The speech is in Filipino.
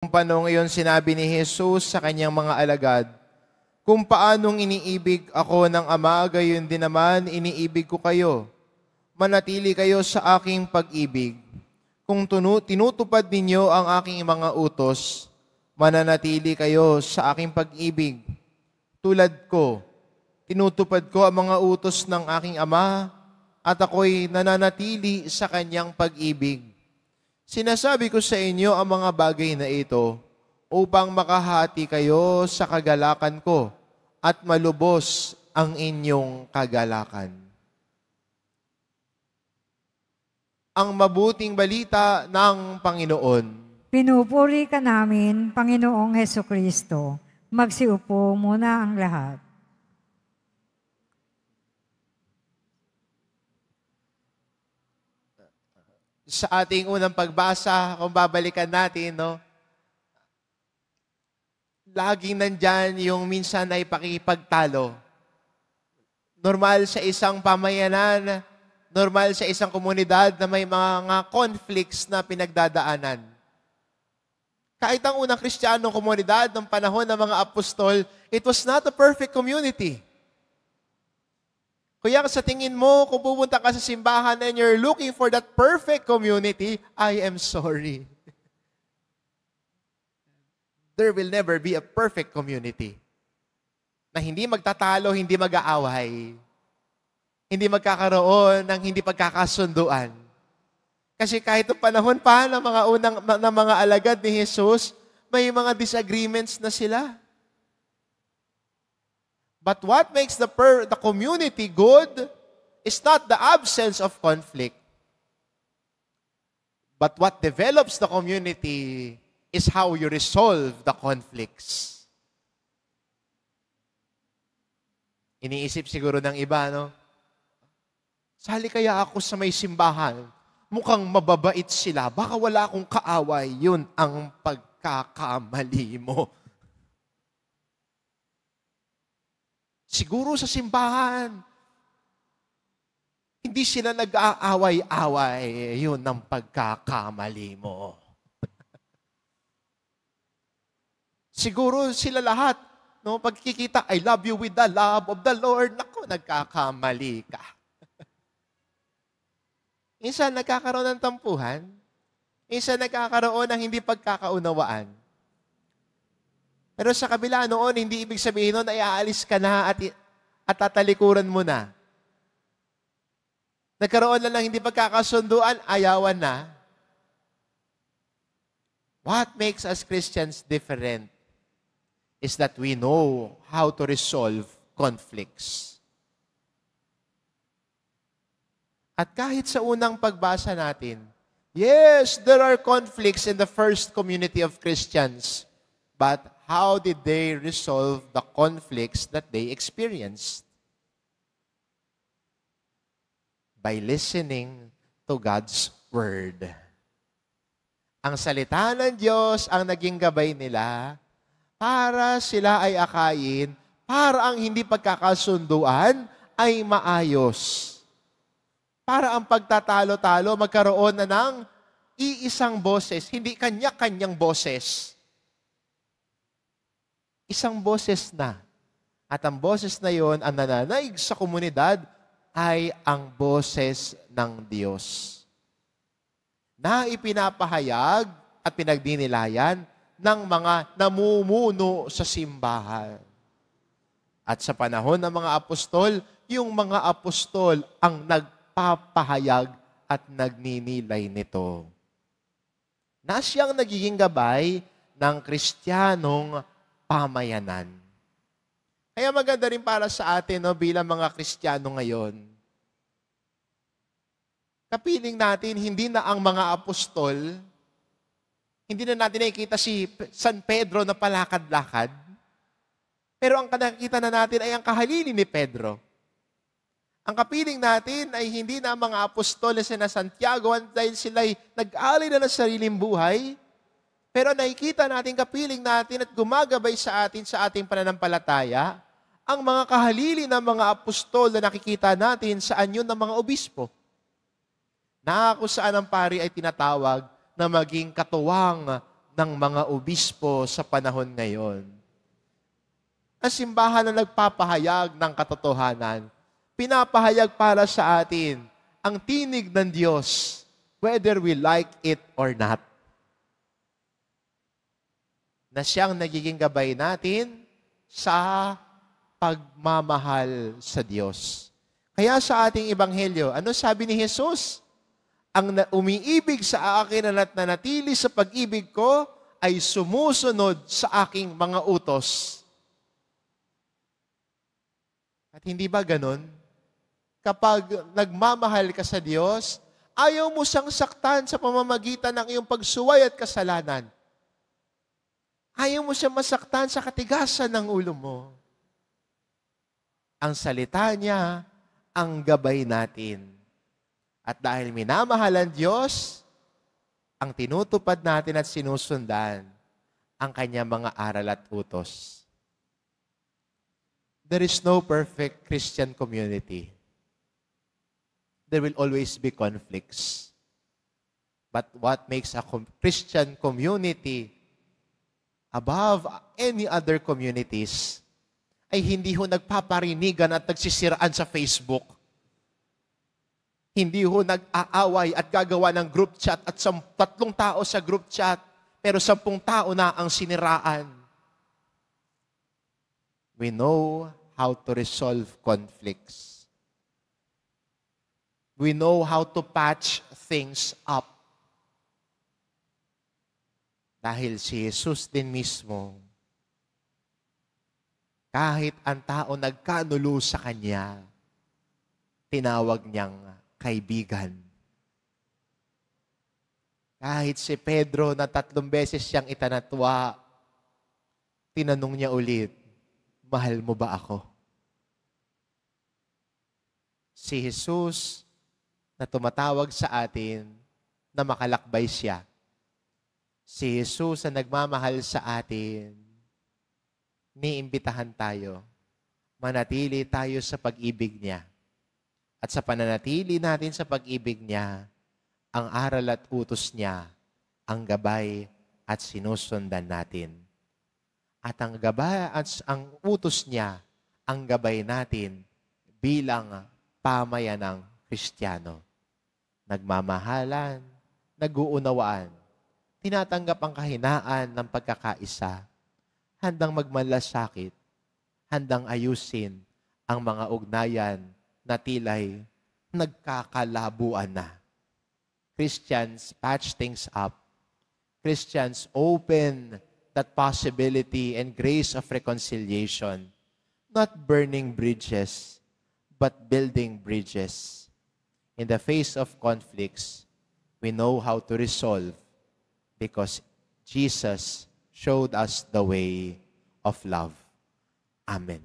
Kung paano ngayon sinabi ni Jesus sa kanyang mga alagad, kung paanong iniibig ako ng Ama, gayon din naman iniibig ko kayo. Manatili kayo sa aking pag-ibig. Kung tinutupad ninyo ang aking mga utos, mananatili kayo sa aking pag-ibig. Tulad ko, tinutupad ko ang mga utos ng aking Ama, at ako'y nananatili sa kanyang pag-ibig. Sinasabi ko sa inyo ang mga bagay na ito upang makahati kayo sa kagalakan ko at malubos ang inyong kagalakan. Ang mabuting balita ng Panginoon. Pinupuri ka namin, Panginoong Hesukristo. Magsiupo muna ang lahat. Sa ating unang pagbasa, kung babalikan natin, laging nandyan yung minsan ay pakipagtalo. Normal sa isang pamayanan, normal sa isang komunidad na may mga conflicts na pinagdadaanan. Kahit ang unang Kristiyanong komunidad ng panahon ng mga apostol, it was not a perfect community. Kaya sa tingin mo, kung pupunta ka sa simbahan and you're looking for that perfect community, I am sorry. There will never be a perfect community na hindi magtatalo, hindi mag-aaway, hindi magkakaroon ng hindi pagkakasunduan. Kasi kahit noong panahon pa ng mga alagad ni Jesus, may mga disagreements na sila. But what makes the community good is not the absence of conflict. But what develops the community is how you resolve the conflicts. Iniisip siguro ng iba, sali kaya ako sa may simbahan, mukhang mababait sila, baka wala akong kaaway, yun ang pagkakamali mo. Siguro sa simbahan, hindi sila nag-aaway-away. Yun ang pagkakamali mo. Siguro sila lahat, pagkikita, I love you with the love of the Lord. Naku, nagkakamali ka. Minsan nagkakaroon ng tampuhan. Minsan nagkakaroon ng hindi pagkakaunawaan. Pero sa kabila noon, hindi ibig sabihin noon ay aalis ka na at tatalikuran mo na. Nagkaroon na lang hindi pagkakasunduan, ayawan na. What makes us Christians different is that we know how to resolve conflicts. At kahit sa unang pagbasa natin, yes, there are conflicts in the first community of Christians, but how did they resolve the conflicts that they experienced? By listening to God's Word. Ang salita ng Diyos ang naging gabay nila para sila ay akayin, para ang hindi pagkakasunduan ay maayos. Para ang pagtatalo-talo magkaroon na ng iisang boses, hindi kanya-kanyang boses. Isang boses na. At ang boses na yon, ang nananaig sa komunidad, ay ang boses ng Diyos. Na ipinapahayag at pinagdinilayan ng mga namumuno sa simbahan. At sa panahon ng mga apostol, yung mga apostol ang nagpapahayag at nagninilay nito. Na siyang nagiging gabay ng Kristiyanong pamayanan. Kaya maganda rin para sa atin bilang mga Kristiyano ngayon. Kapiling natin, hindi na ang mga apostol, hindi na natin nakikita si San Pedro na palakad-lakad, pero ang nakikita na natin ay ang kahalili ni Pedro. Ang kapiling natin ay hindi na ang mga apostol na sina Santiago dahil sila'y nag-alay na ng sariling buhay, pero nakikita natin, kapiling natin at gumagabay sa atin sa ating pananampalataya, ang mga kahalili ng mga apostol na nakikita natin sa anyo ng mga obispo. Na kung saan ang pari ay tinatawag na maging katuwang ng mga obispo sa panahon ngayon. Ang simbahan na nagpapahayag ng katotohanan, pinapahayag para sa atin ang tinig ng Diyos, whether we like it or not. Na siyang nagiging gabay natin sa pagmamahal sa Diyos. Kaya sa ating ebanghelyo, ano sabi ni Jesus? Ang umiibig sa akin at nanatili sa pag-ibig ko ay sumusunod sa aking mga utos. At hindi ba ganun? Kapag nagmamahal ka sa Diyos, ayaw mo siyang saktan sa pamamagitan ng iyong pagsuway at kasalanan. Ayaw mo siyang masaktan sa katigasan ng ulo mo. Ang salita niya, ang gabay natin. At dahil minamahal ang Diyos, ang tinutupad natin at sinusundan ang kanyang mga aral at utos. There is no perfect Christian community. There will always be conflicts. But what makes a Christian community above any other communities ay hindi ho nagpaparinigan at nagsisiraan sa Facebook. Hindi ho nag-aaway at gagawa ng group chat at 3 tao sa group chat, pero 10 tao na ang siniraan. We know how to resolve conflicts. We know how to patch things up. Dahil si Jesus din mismo, kahit ang tao nagkanulo sa Kanya, tinawag niyang kaibigan. Kahit si Pedro na 3 beses siyang itanatwa, tinanong niya ulit, mahal mo ba ako? Si Jesus na tumatawag sa atin na makalakbay siya. Si Jesus na nagmamahal sa atin, niimbitahan tayo, manatili tayo sa pag-ibig niya. At sa pananatili natin sa pag-ibig niya, ang aral at utos niya, ang gabay at sinusundan natin. At ang gabay at ang utos niya, ang gabay natin bilang pamayanang Kristiyano. Nagmamahalan, nag-uunawaan, tinatanggap ang kahinaan ng pagkakaisa, handang magmalasakit, handang ayusin ang mga ugnayan na tila'y nagkakalabuan na. Christians patch things up. Christians open that possibility and grace of reconciliation, not burning bridges, but building bridges. In the face of conflicts, we know how to resolve because Jesus showed us the way of love. Amen.